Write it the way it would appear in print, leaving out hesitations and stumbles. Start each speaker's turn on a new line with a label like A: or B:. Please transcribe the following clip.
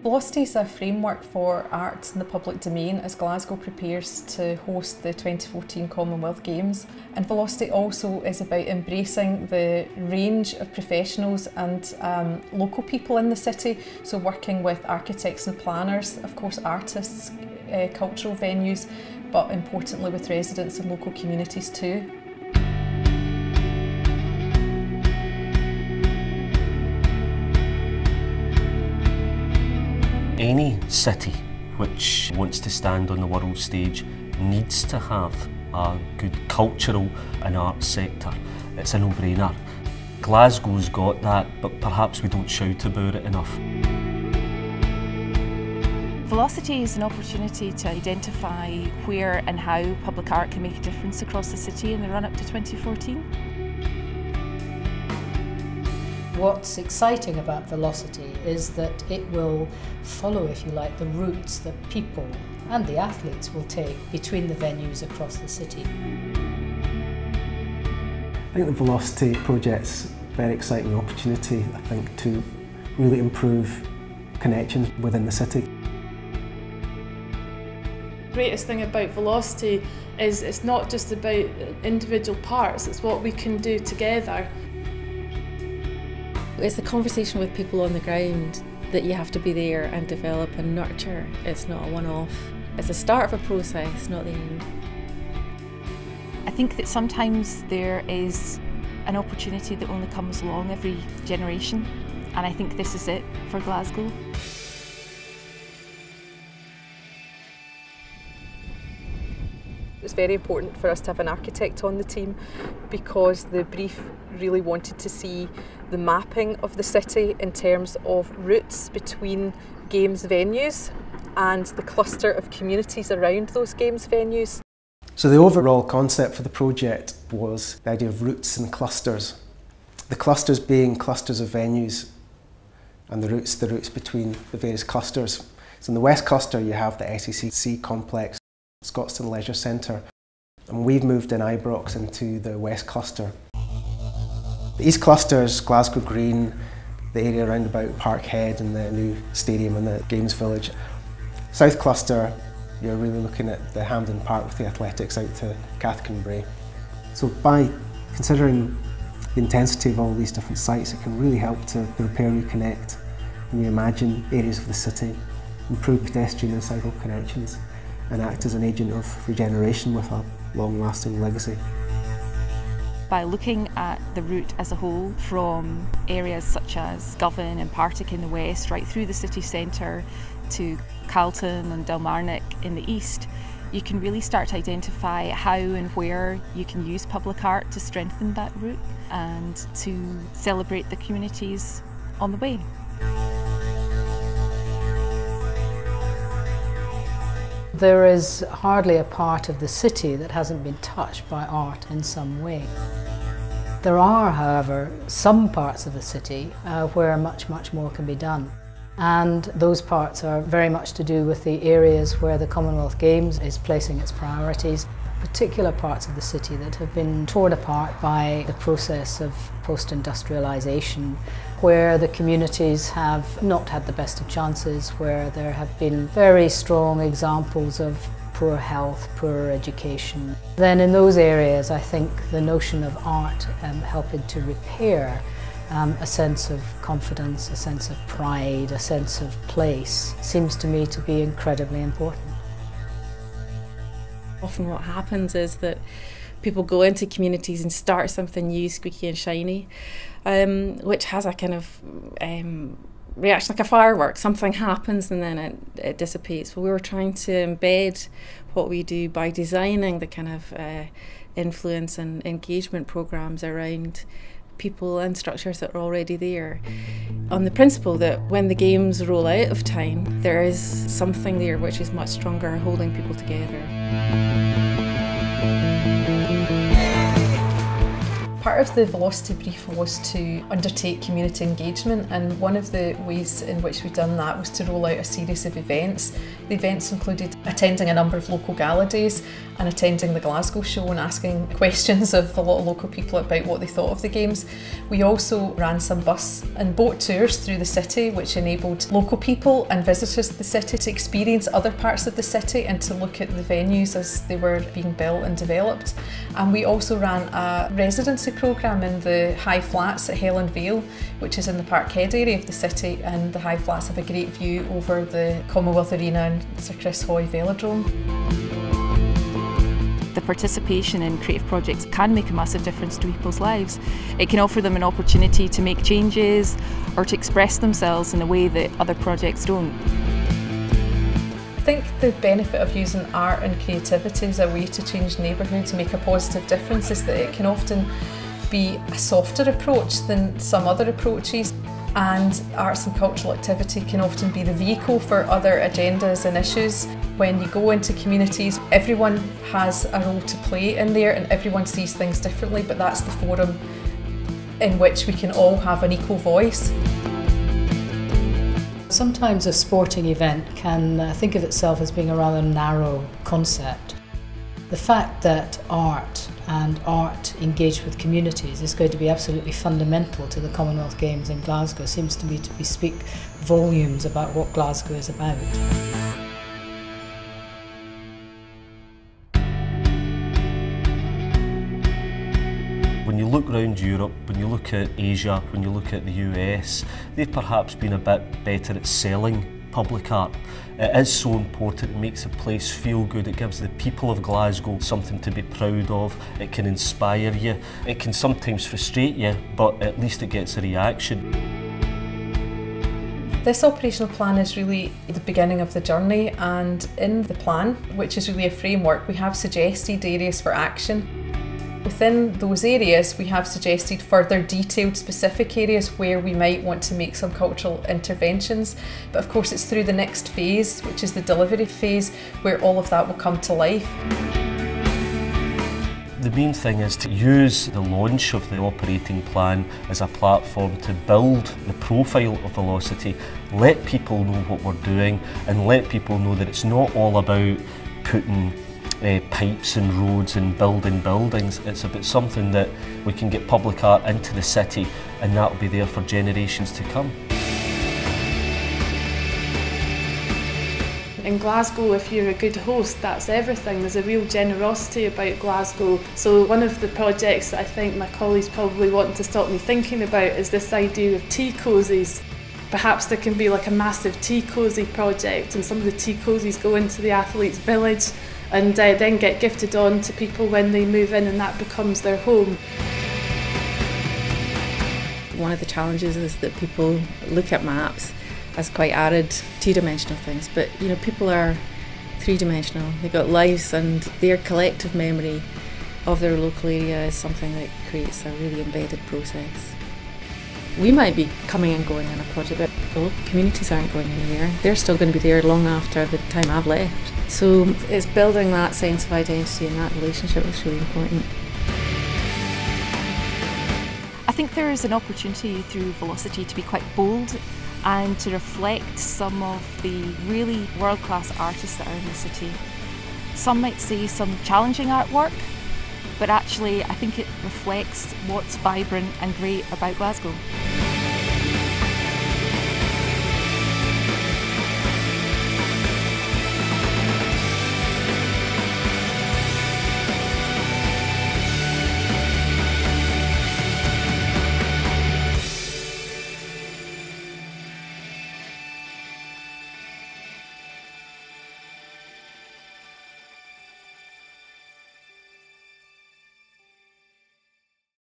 A: VeloCity is a framework for art in the public domain as Glasgow prepares to host the 2014 Commonwealth Games. And VeloCity also is about embracing the range of professionals and local people in the city, so working with architects and planners, of course artists, cultural venues, but importantly with residents and local communities too.
B: Any city which wants to stand on the world stage needs to have a good cultural and arts sector. It's a no-brainer. Glasgow's got that, but perhaps we don't shout about it enough.
C: VeloCity is an opportunity to identify where and how public art can make a difference across the city in the run-up to 2014.
D: What's exciting about VeloCity is that it will follow, if you like, the routes that people and the athletes will take between the venues across the city.
E: I think the VeloCity project's a very exciting opportunity, I think, to really improve connections within the city.
F: The greatest thing about VeloCity is it's not just about individual parts, it's what we can do together.
G: It's the conversation with people on the ground that you have to be there and develop and nurture. It's not a one-off. It's the start of a process, not the end.
C: I think that sometimes there is an opportunity that only comes along every generation, and I think this is it for Glasgow.
A: It's very important for us to have an architect on the team because the brief really wanted to see the mapping of the city in terms of routes between games venues and the cluster of communities around those games venues.
E: So the overall concept for the project was the idea of routes and clusters. The clusters being clusters of venues and the routes between the various clusters. So in the West Cluster you have the SECC complex, Scotstoun Leisure Centre, and we've moved in Ibrox into the West Cluster. The East Cluster's Glasgow Green, the area around about Parkhead and the new stadium and the Games Village. South Cluster, you're really looking at the Hampden Park with the athletics out to Cathkin Bray. So by considering the intensity of all these different sites, it can really help to repair, reconnect and reimagine areas of the city, improve pedestrian and cycle connections, and act as an agent of regeneration with a long-lasting legacy.
C: By looking at the route as a whole, from areas such as Govan and Partick in the west, right through the city centre to Carlton and Dalmarnock in the east, you can really start to identify how and where you can use public art to strengthen that route and to celebrate the communities on the way.
D: There is hardly a part of the city that hasn't been touched by art in some way. There are, however, some parts of the city where much more can be done. And those parts are very much to do with the areas where the Commonwealth Games is placing its priorities. Particular parts of the city that have been torn apart by the process of post-industrialisation, where the communities have not had the best of chances, where there have been very strong examples of poor health, poor education. Then in those areas I think the notion of art helping to repair a sense of confidence, a sense of pride, a sense of place seems to me to be incredibly important.
G: Often what happens is that people go into communities and start something new, squeaky and shiny, which has a kind of reaction like a firework. Something happens and then it dissipates. Well, we were trying to embed what we do by designing the kind of influence and engagement programs around people and structures that are already there, on the principle that when the games roll out of town, there is something there which is much stronger, holding people together.
A: Part of the VeloCity brief was to undertake community engagement, and one of the ways in which we've done that was to roll out a series of events. The events included attending a number of local gala days and attending the Glasgow show and asking questions of a lot of local people about what they thought of the games. We also ran some bus and boat tours through the city, which enabled local people and visitors to the city to experience other parts of the city and to look at the venues as they were being built and developed. And we also ran a residency programme in the High Flats at Helen Vale, which is in the Parkhead area of the city, and the High Flats have a great view over the Commonwealth Arena and Sir Chris Hoy Velodrome.
C: The participation in creative projects can make a massive difference to people's lives. It can offer them an opportunity to make changes or to express themselves in a way that other projects don't.
A: I think the benefit of using art and creativity as a way to change neighbourhoods and make a positive difference is that it can often be a softer approach than some other approaches, and arts and cultural activity can often be the vehicle for other agendas and issues. When you go into communities, everyone has a role to play in there and everyone sees things differently, but that's the forum in which we can all have an equal voice.
D: Sometimes a sporting event can think of itself as being a rather narrow concept. The fact that art and art engaged with communities is going to be absolutely fundamental to the Commonwealth Games in Glasgow seems to me to speak volumes about what Glasgow is about.
B: When you look around Europe, when you look at Asia, when you look at the US, they've perhaps been a bit better at selling public art. It is so important, it makes a place feel good, it gives the people of Glasgow something to be proud of, it can inspire you, it can sometimes frustrate you, but at least it gets a reaction.
A: This operational plan is really the beginning of the journey, and in the plan, which is really a framework, we have suggested areas for action. Within those areas, we have suggested further detailed specific areas where we might want to make some cultural interventions. But of course, it's through the next phase, which is the delivery phase, where all of that will come to life.
B: The main thing is to use the launch of the operating plan as a platform to build the profile of VeloCity, let people know what we're doing, and let people know that it's not all about putting pipes and roads and building buildings. It's about something that we can get public art into the city, and that will be there for generations to come.
F: In Glasgow, if you're a good host, that's everything. There's a real generosity about Glasgow. So one of the projects that I think my colleagues probably want to stop me thinking about is this idea of tea cosies. Perhaps there can be like a massive tea cosy project, and some of the tea cosies go into the athletes' village and then get gifted on to people when they move in, and that becomes their home.
G: One of the challenges is that people look at maps as quite arid, two-dimensional things, but you know, people are three-dimensional. They've got lives, and their collective memory of their local area is something that creates a really embedded process. We might be coming and going on a project, but the local communities aren't going anywhere. They're still going to be there long after the time I've left. So it's building that sense of identity and that relationship that's really important.
C: I think there is an opportunity through VeloCity to be quite bold and to reflect some of the really world-class artists that are in the city. Some might say some challenging artwork, but actually I think it reflects what's vibrant and great about Glasgow.